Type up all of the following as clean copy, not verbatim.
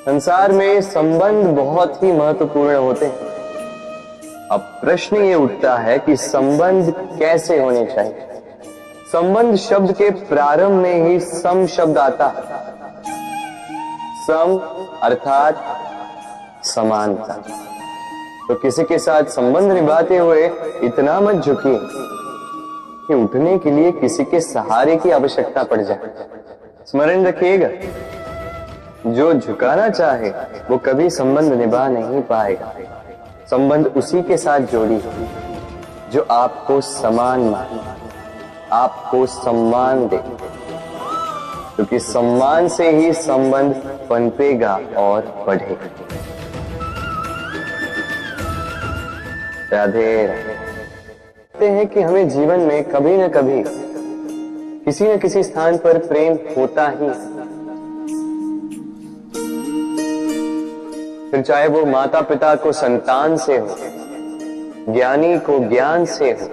संसार में संबंध बहुत ही महत्वपूर्ण होते हैं। अब प्रश्न ये उठता है कि संबंध कैसे होने चाहिए। संबंध शब्द के प्रारंभ में ही सम शब्द आता है। सम अर्थात समानता। तो किसी के साथ संबंध निभाते हुए इतना मत झुकिए कि उठने के लिए किसी के सहारे की आवश्यकता पड़ जाए। स्मरण रखिएगा, जो झुकाना चाहे वो कभी संबंध निभा नहीं पाएगा। संबंध उसी के साथ जोड़ी जो आपको समान माने, आपको सम्मान दे, क्योंकि सम्मान से ही संबंध पनपेगा और बढ़ेगा। राधे राधे। कहते हैं कि हमें जीवन में कभी न कभी किसी न किसी स्थान पर प्रेम होता ही, फिर चाहे वो माता पिता को संतान से हो, ज्ञानी को ज्ञान से हो,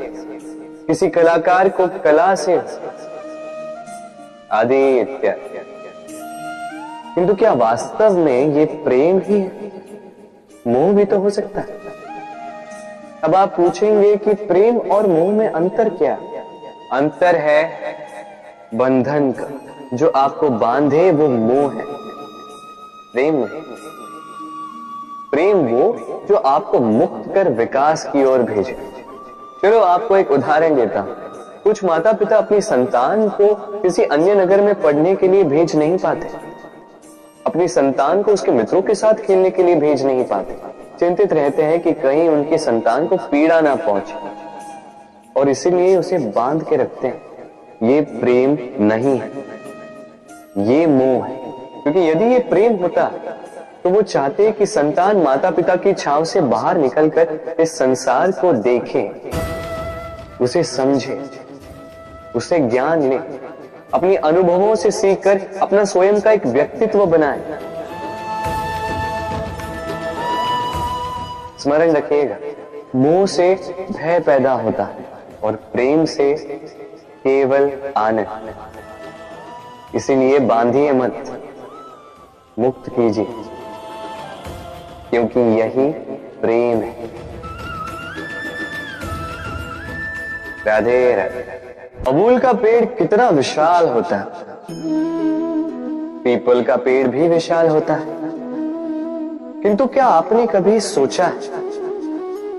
किसी कलाकार को कला से हो, आदि इत्यादि। किंतु क्या वास्तव में ये प्रेम ही है? मोह भी तो हो सकता है। अब आप पूछेंगे कि प्रेम और मोह में अंतर क्या? अंतर है बंधन का। जो आपको बांधे वो मोह है, प्रेम नहीं। प्रेम वो जो आपको मुक्त कर विकास की ओर भेजे। चलो आपको एक उदाहरण देता हूं। कुछ माता पिता अपनी संतान को किसी अन्य नगर में पढ़ने के लिए भेज नहीं पाते, अपनी संतान को उसके मित्रों के साथ खेलने के लिए भेज नहीं पाते। चिंतित रहते हैं कि कहीं उनकी संतान को पीड़ा ना पहुंचे, और इसीलिए उसे बांध के रखते हैं। ये प्रेम नहीं है, ये मोह है। क्योंकि यदि ये प्रेम होता तो वो चाहते कि संतान माता पिता की छांव से बाहर निकलकर इस संसार को देखे, उसे समझे, उसे ज्ञान ले, अपनी अनुभवों से सीखकर अपना स्वयं का एक व्यक्तित्व बनाए। स्मरण रखिएगा, मोह से भय पैदा होता है और प्रेम से केवल आनंद। इसीलिए बांधिए मत, मुक्त कीजिए, क्योंकि यही प्रेम है। राधे राधे। बबूल का पेड़ कितना विशाल होता है, पीपल का पेड़ भी विशाल होता है। किंतु क्या आपने कभी सोचा है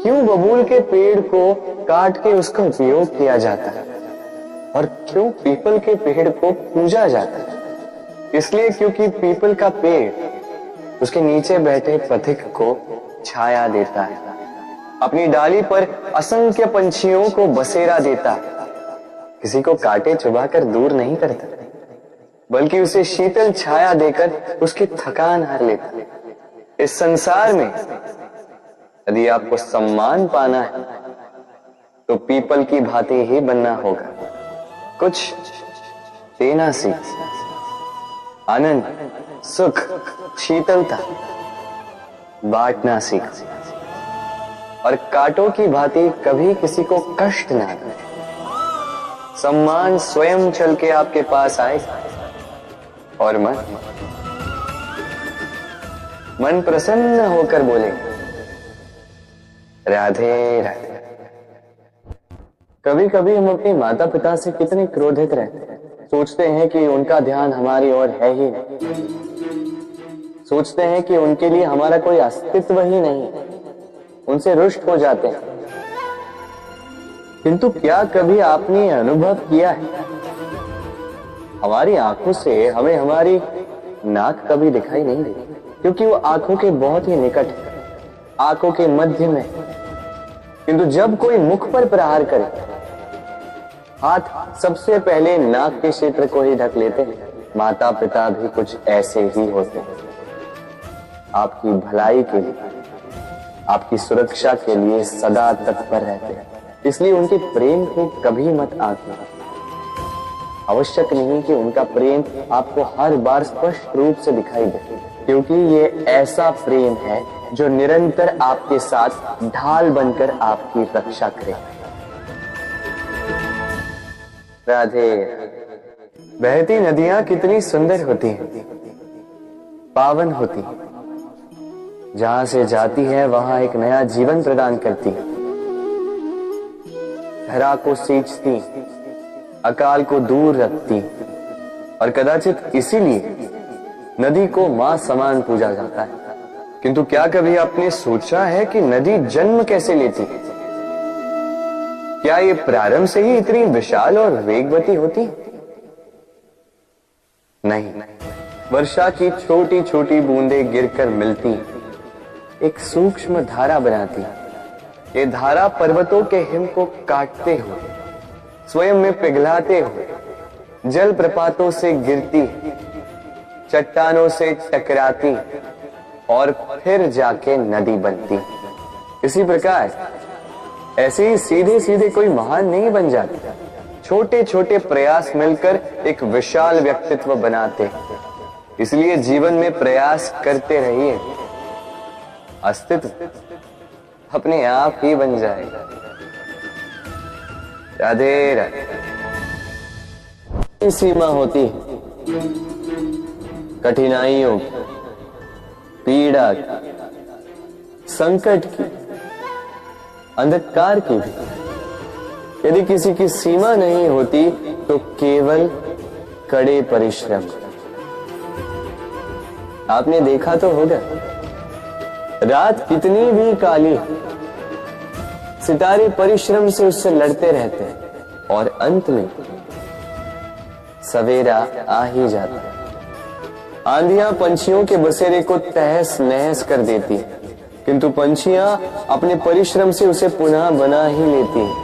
क्यों बबूल के पेड़ को काट के उसका उपयोग किया जाता है और क्यों पीपल के पेड़ को पूजा जाता है? इसलिए क्योंकि पीपल का पेड़ उसके नीचे बैठे पथिक को छाया देता है, अपनी डाली पर असंख्य पंछियों को बसेरा देता है, किसी को काटे चुबाकर दूर नहीं करता, बल्कि उसे शीतल छाया देकर उसकी थकान हर लेता है। इस संसार में यदि आपको सम्मान पाना है तो पीपल की भांति ही बनना होगा। कुछ देना सीख, आनंद, सुख, शीतलता बांटना सीख, और कांटों की भांति कभी किसी को कष्ट ना दे। सम्मान स्वयं चल के आपके पास आएगा और मन प्रसन्न होकर बोलेगा राधे राधे। कभी कभी हम अपने माता पिता से कितने क्रोधित रहते हैं। सोचते हैं कि उनका ध्यान हमारी ओर है ही नहीं, सोचते हैं कि उनके लिए हमारा कोई अस्तित्व ही नहीं, उनसे रुष्ट हो जाते हैं। किंतु क्या कभी आपने अनुभव किया है, हमारी आंखों से हमें हमारी नाक कभी दिखाई नहीं देती, क्योंकि वो आंखों के बहुत ही निकट है, आंखों के मध्य में। किंतु जब कोई मुख पर प्रहार करे, हाथ सबसे पहले नाक के क्षेत्र को ही ढक लेते हैं। माता पिता भी कुछ ऐसे ही होते हैं। आपकी भलाई के लिए, आपकी सुरक्षा के लिए सदा तत्पर रहते हैं। इसलिए उनके प्रेम को कभी मत आंकना। आवश्यक नहीं कि उनका प्रेम आपको हर बार स्पष्ट रूप से दिखाई दे, क्योंकि ये ऐसा प्रेम है जो निरंतर आपके साथ ढाल बनकर आपकी रक्षा करे। राधे। बहती नदियां कितनी सुंदर होती हैं, पावन होती हैं, जहां से जाती है वहां एक नया जीवन प्रदान करती है, धरा को सींचती, अकाल को दूर रखती, और कदाचित इसीलिए नदी को मां समान पूजा जाता है। किंतु क्या कभी आपने सोचा है कि नदी जन्म कैसे लेती है? क्या ये प्रारंभ से ही इतनी विशाल और वेगवती होती? नहीं, वर्षा की छोटी छोटी बूंदें गिरकर मिलती एक सूक्ष्म धारा बनाती। ये धारा पर्वतों के हिम को काटते हुए, स्वयं में पिघलाते हुए, जल प्रपातों से गिरती, चट्टानों से टकराती और फिर जाके नदी बनती। इसी प्रकार ऐसे ही सीधे सीधे कोई महान नहीं बन जाता। छोटे छोटे प्रयास मिलकर एक विशाल व्यक्तित्व बनाते। इसलिए जीवन में प्रयास करते रहिए, अस्तित्व अपने आप ही बन जाएगा। राधे राधे। सीमा होती कठिनाइयों की, पीड़ा की, संकट की, अंधकार की भी। यदि किसी की सीमा नहीं होती तो केवल कड़े परिश्रम। आपने देखा तो होगा, रात कितनी भी काली, सितारे परिश्रम से उससे लड़ते रहते हैं और अंत में सवेरा आ ही जाता है। आंधियां पंछियों के बसेरे को तहस नहस कर देती, किंतु पंछियां अपने परिश्रम से उसे पुनः बना ही लेती हैं,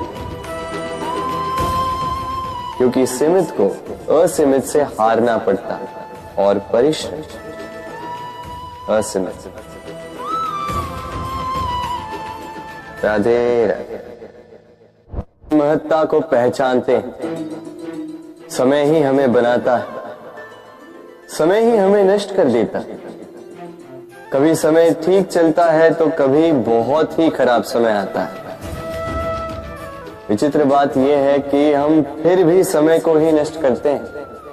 क्योंकि सीमित को असीमित से हारना पड़ता और परिश्रम असीमित। राधे राधे। महत्ता को पहचानते हैं, समय ही हमें बनाता है, समय ही हमें नष्ट कर देता है। कभी समय ठीक चलता है तो कभी बहुत ही खराब समय आता है। विचित्र बात यह है कि हम फिर भी समय को ही नष्ट करते हैं।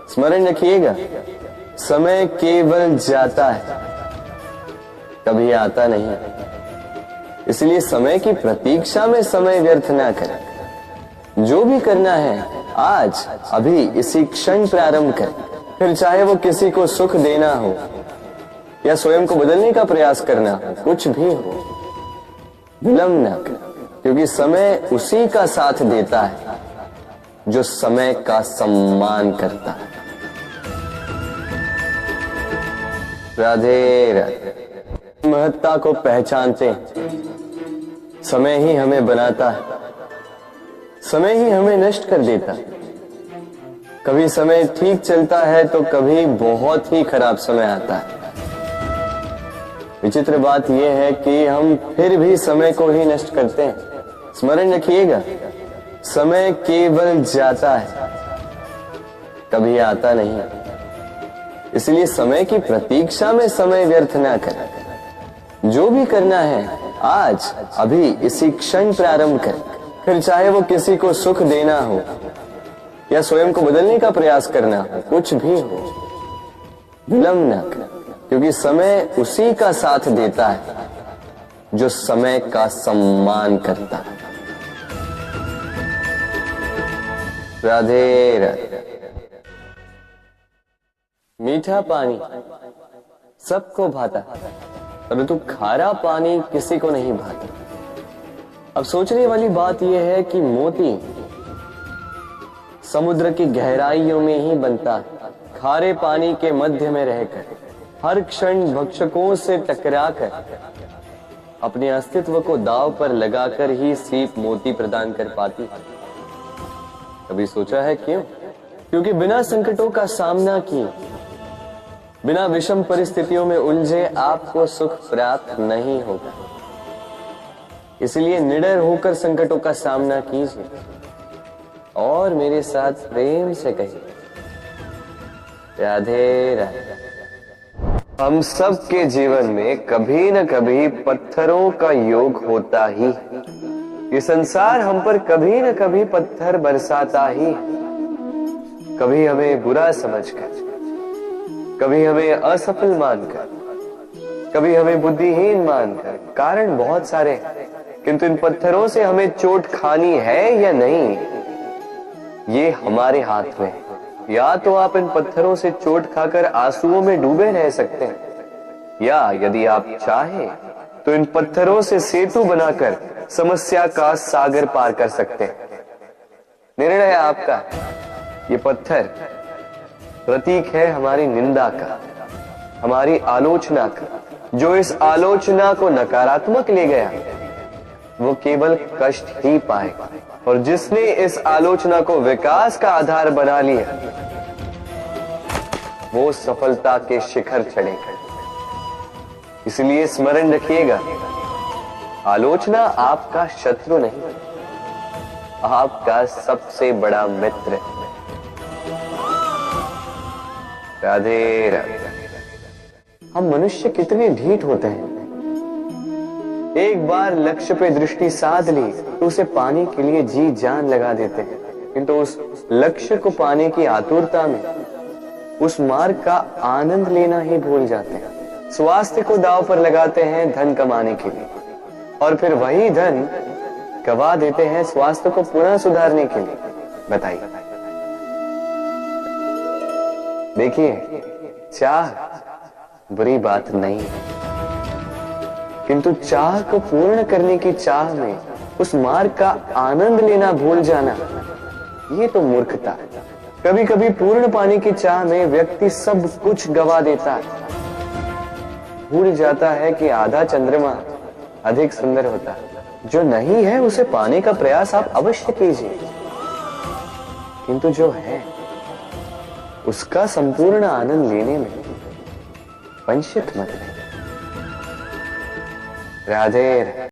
स्मरण रखिएगा, समय केवल जाता है, कभी आता नहीं। इसलिए समय की प्रतीक्षा में समय व्यर्थ ना करें। जो भी करना है आज अभी इसी क्षण प्रारंभ करें। फिर चाहे वो किसी को सुख देना हो या स्वयं को बदलने का प्रयास करना हो, कुछ भी हो, विलंब ना करें, क्योंकि समय उसी का साथ देता है जो समय का सम्मान करता है। राधे राधे। महत्ता को पहचानते हैं, समय ही हमें बनाता है, समय ही हमें नष्ट कर देता है। कभी समय ठीक चलता है तो कभी बहुत ही खराब समय आता है। विचित्र बात यह है कि हम फिर भी समय को ही नष्ट करते हैं। स्मरण रखिएगा, समय केवल जाता है, कभी आता नहीं। इसलिए समय की प्रतीक्षा में समय व्यर्थ ना करें। जो भी करना है आज अभी इसी क्षण प्रारंभ करें। फिर चाहे वो किसी को सुख देना हो या स्वयं को बदलने का प्रयास करना हो, कुछ भी हो, विलंब ना करें, क्योंकि समय उसी का साथ देता है जो समय का सम्मान करता है। राधे राधे। मीठा पानी सबको भाता, परंतु खारा पानी किसी को नहीं भाता। अब सोचने वाली बात यह है कि मोती समुद्र की गहराइयों में ही बनता है। खारे पानी के मध्य में रहकर, हर क्षण भक्षकों से टकराकर, अपने अस्तित्व को दांव पर लगाकर ही सीप मोती प्रदान कर पाती है। कभी सोचा है क्यों? क्योंकि बिना संकटों का सामना किए, बिना विषम परिस्थितियों में उलझे आपको सुख प्राप्त नहीं होगा। इसलिए निडर होकर संकटों का सामना कीजिए और मेरे साथ प्रेम से कहिए, राधे राधे। हम सब के जीवन में कभी न कभी पत्थरों का योग होता ही। ये संसार हम पर कभी न कभी पत्थर बरसाता ही। कभी हमें बुरा समझकर, कभी हमें असफल मानकर, कभी हमें बुद्धिहीन मानकर, कारण बहुत सारे, किंतु इन पत्थरों से हमें चोट खानी है या नहीं, ये हमारे हाथ में। या तो आप इन पत्थरों से चोट खाकर आंसुओं में डूबे रह सकते हैं, या यदि आप चाहें तो इन पत्थरों से सेतु बनाकर समस्या का सागर पार कर सकते हैं। निर्णय आपका है। ये पत्थर प्रतीक है हमारी निंदा का, हमारी आलोचना का। जो इस आलोचना को नकारात्मक ले गया वो केवल कष्ट ही पाएगा, और जिसने इस आलोचना को विकास का आधार बना लिया वो सफलता के शिखर चढ़ेगा। इसलिए स्मरण रखिएगा, आलोचना आपका शत्रु नहीं, आपका सबसे बड़ा मित्र है। राधे राधे। हम मनुष्य कितने ढीठ होते हैं। एक बार लक्ष्य पे दृष्टि साध ली तो उसे पाने के लिए जी जान लगा देते हैं, किंतु उस लक्ष्य को पाने की आतुरता में उस मार्ग का आनंद लेना ही भूल जाते हैं। स्वास्थ्य को दांव पर लगाते हैं धन कमाने के लिए, और फिर वही धन गवा देते हैं स्वास्थ्य को पुनः सुधारने के लिए। बताइए। देखिए, चाह बुरी बात नहीं है, किंतु चाह को पूर्ण करने की चाह में उस मार्ग का आनंद लेना भूल जाना, ये तो मूर्खता है। कभी कभी पूर्ण पाने की चाह में व्यक्ति सब कुछ गवा देता है, भूल जाता है कि आधा चंद्रमा अधिक सुंदर होता है। जो नहीं है उसे पाने का प्रयास आप अवश्य कीजिए, किंतु जो है उसका संपूर्ण आनंद लेने में वंचित मत रहिए। राधे।